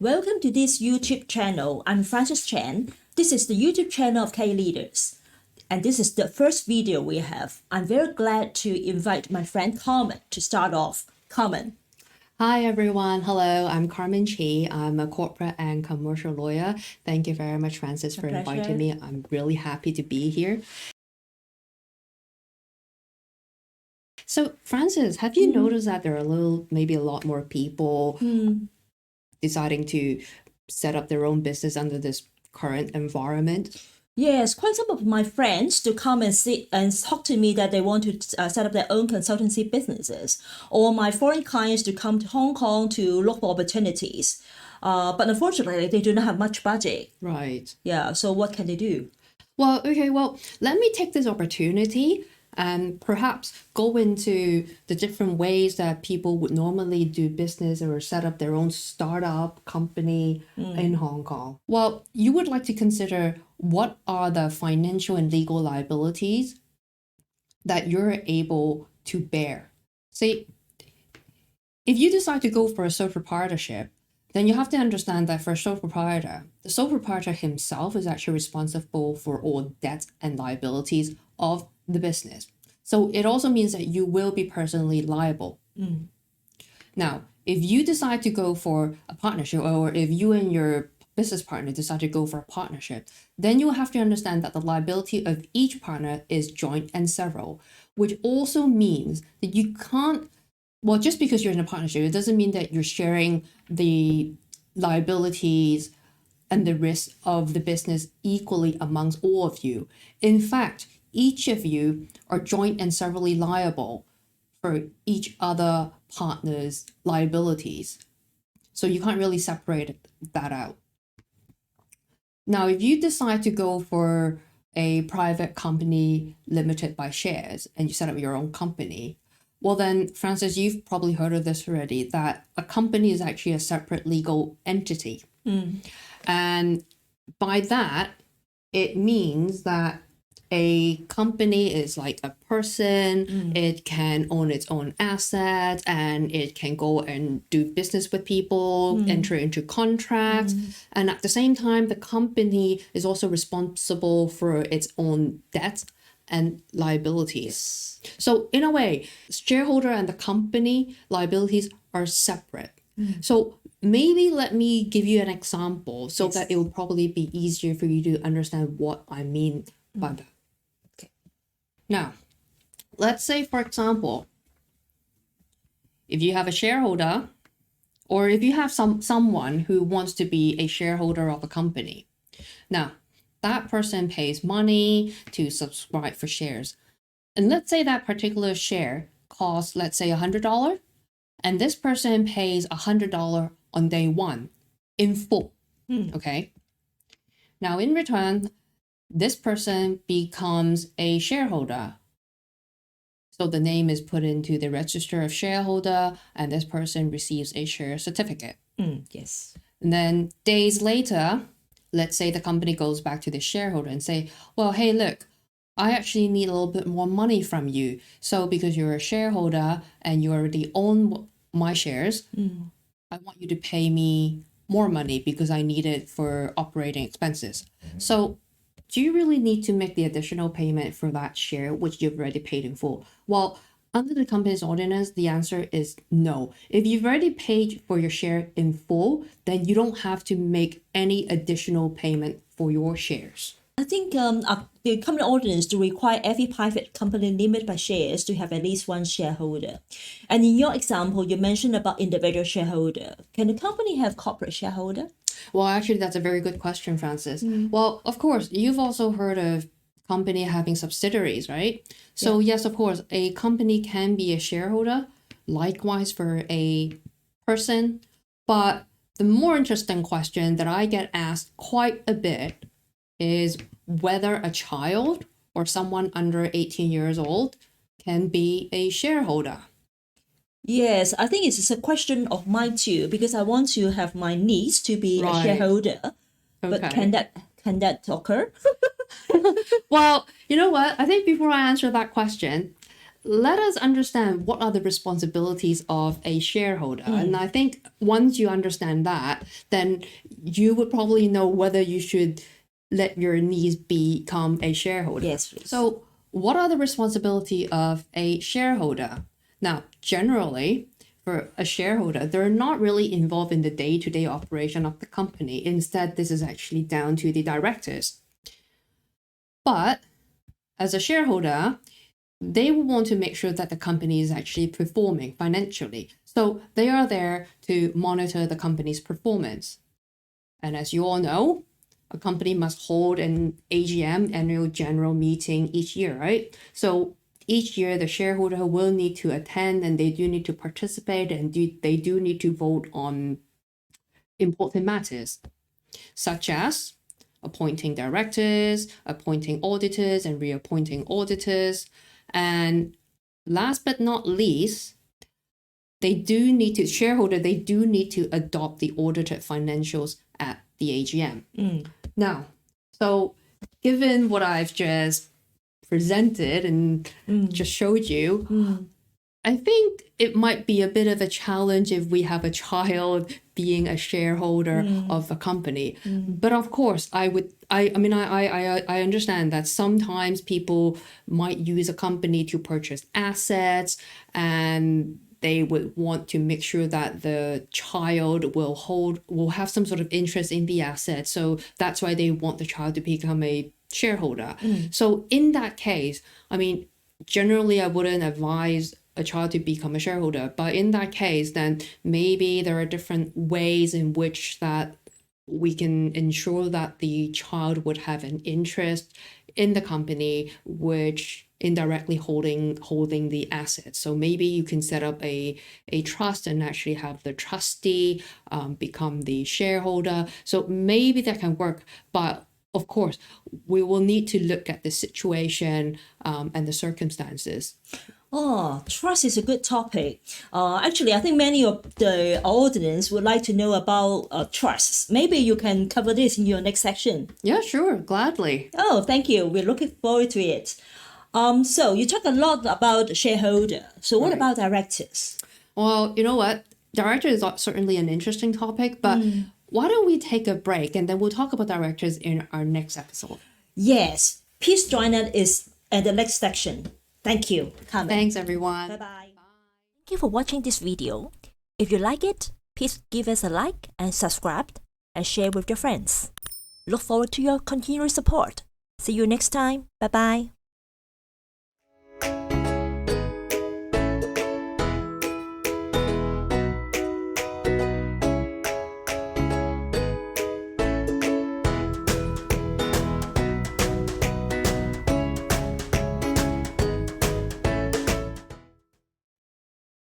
Welcome to this YouTube channel. I'm Francis Chen. This is the YouTube channel of K-Leaders. And this is the first video we have. I'm very glad to invite my friend Carmen to start off. Carmen. Hi everyone. Hello, I'm Carmen Chi. I'm a corporate and commercial lawyer. Thank you very much, Francis, for inviting me. I'm really happy to be here. So, Francis, have you noticed that there are maybe a lot more people deciding to set up their own business under this current environment? Yes, quite some of my friends to come and sit and talk to me that they want to set up their own consultancy businesses, or my foreign clients to come to Hong Kong to look for opportunities. But unfortunately, they do not have much budget. Right. Yeah, so what can they do? Well, let me take this opportunity and perhaps go into the different ways that people would normally do business or set up their own startup company in Hong Kong. Well, you would like to consider what are the financial and legal liabilities that you're able to bear. Say, if you decide to go for a sole proprietorship, then you have to understand that for a sole proprietor, the sole proprietor himself is actually responsible for all debts and liabilities of the business. So it also means that you will be personally liable. Now, if you decide to go for a partnership, or if you and your business partner decide to go for a partnership, then you have to understand that the liability of each partner is joint and several, which also means that you can't, well, just because you're in a partnership, it doesn't mean that you're sharing the liabilities and the risks of the business equally amongst all of you. In fact, each of you are joint and severally liable for each other partner's liabilities. So you can't really separate that out. Now, if you decide to go for a private company limited by shares and you set up your own company, well then, Francis, you've probably heard of this already, that a company is actually a separate legal entity. And by that, it means that a company is like a person. It can own its own assets and it can go and do business with people, enter into contracts. And at the same time, the company is also responsible for its own debts and liabilities. So in a way, shareholder and the company liabilities are separate. So maybe let me give you an example so that it will probably be easier for you to understand what I mean by that. Now, let's say, for example, if you have a shareholder, or if you have someone who wants to be a shareholder of a company. Now, that person pays money to subscribe for shares. And let's say that particular share costs, let's say $100, and this person pays $100 on day one in full. Okay. Now, in return, this person becomes a shareholder. So the name is put into the register of shareholder, and this person receives a share certificate. Yes. And then days later, let's say the company goes back to the shareholder and say, well, hey, look, I actually need a little bit more money from you. So because you're a shareholder and you already own my shares, I want you to pay me more money because I need it for operating expenses. So do you really need to make the additional payment for that share, which you've already paid in full? Well, under the company's ordinance, the answer is no. If you've already paid for your share in full, then you don't have to make any additional payment for your shares. I think the company ordinance to require every private company limited by shares to have at least one shareholder. And in your example, you mentioned about individual shareholder. Can a company have corporate shareholder? Well, actually, that's a very good question, Francis. Well, of course, you've also heard of company having subsidiaries, right? So yes, of course, a company can be a shareholder, likewise for a person. But the more interesting question that I get asked quite a bit is whether a child or someone under 18 years old can be a shareholder. Yes, I think it's a question of mine too, because I want to have my niece to be a shareholder. But can that occur? Well, you know what? I think before I answer that question, let us understand what are the responsibilities of a shareholder. And I think once you understand that, then you would probably know whether you should let your niece become a shareholder. Yes, please. So what are the responsibility of a shareholder? Now, generally, for a shareholder, they're not really involved in the day-to-day operation of the company. Instead, this is actually down to the directors. But as a shareholder, they will want to make sure that the company is actually performing financially. So they are there to monitor the company's performance. And as you all know, a company must hold an AGM, annual general meeting, each year, right? So each year the shareholder will need to attend, and they do need to participate, and they do need to vote on important matters, such as appointing directors, appointing auditors, and reappointing auditors. And last but not least, they do need to adopt the audited financials at the AGM. Now, so given what I've just presented and just showed you, I think it might be a bit of a challenge if we have a child being a shareholder of a company. But of course, I understand that sometimes people might use a company to purchase assets, and they would want to make sure that the child will have some sort of interest in the asset. So that's why they want the child to become a shareholder. So in that case, I mean, generally I wouldn't advise a child to become a shareholder, but in that case, then maybe there are different ways in which that we can ensure that the child would have an interest in the company, which indirectly holding the assets. So maybe you can set up a trust and actually have the trustee become the shareholder. So maybe that can work, but of course, we will need to look at the situation and the circumstances. Oh, trust is a good topic. Actually, I think many of the audience would like to know about trusts. Maybe you can cover this in your next section. Yeah, sure, gladly. Oh, thank you. We're looking forward to it. So you talk a lot about shareholder. So what about directors? Well, you know what? Director is certainly an interesting topic, but why don't we take a break and then we'll talk about directors in our next episode. Yes, please join us in the next section. Thank you, Carmen. Thanks, everyone. Bye-bye. Thank you for watching this video. If you like it, please give us a like and subscribe and share with your friends. Look forward to your continued support. See you next time. Bye-bye.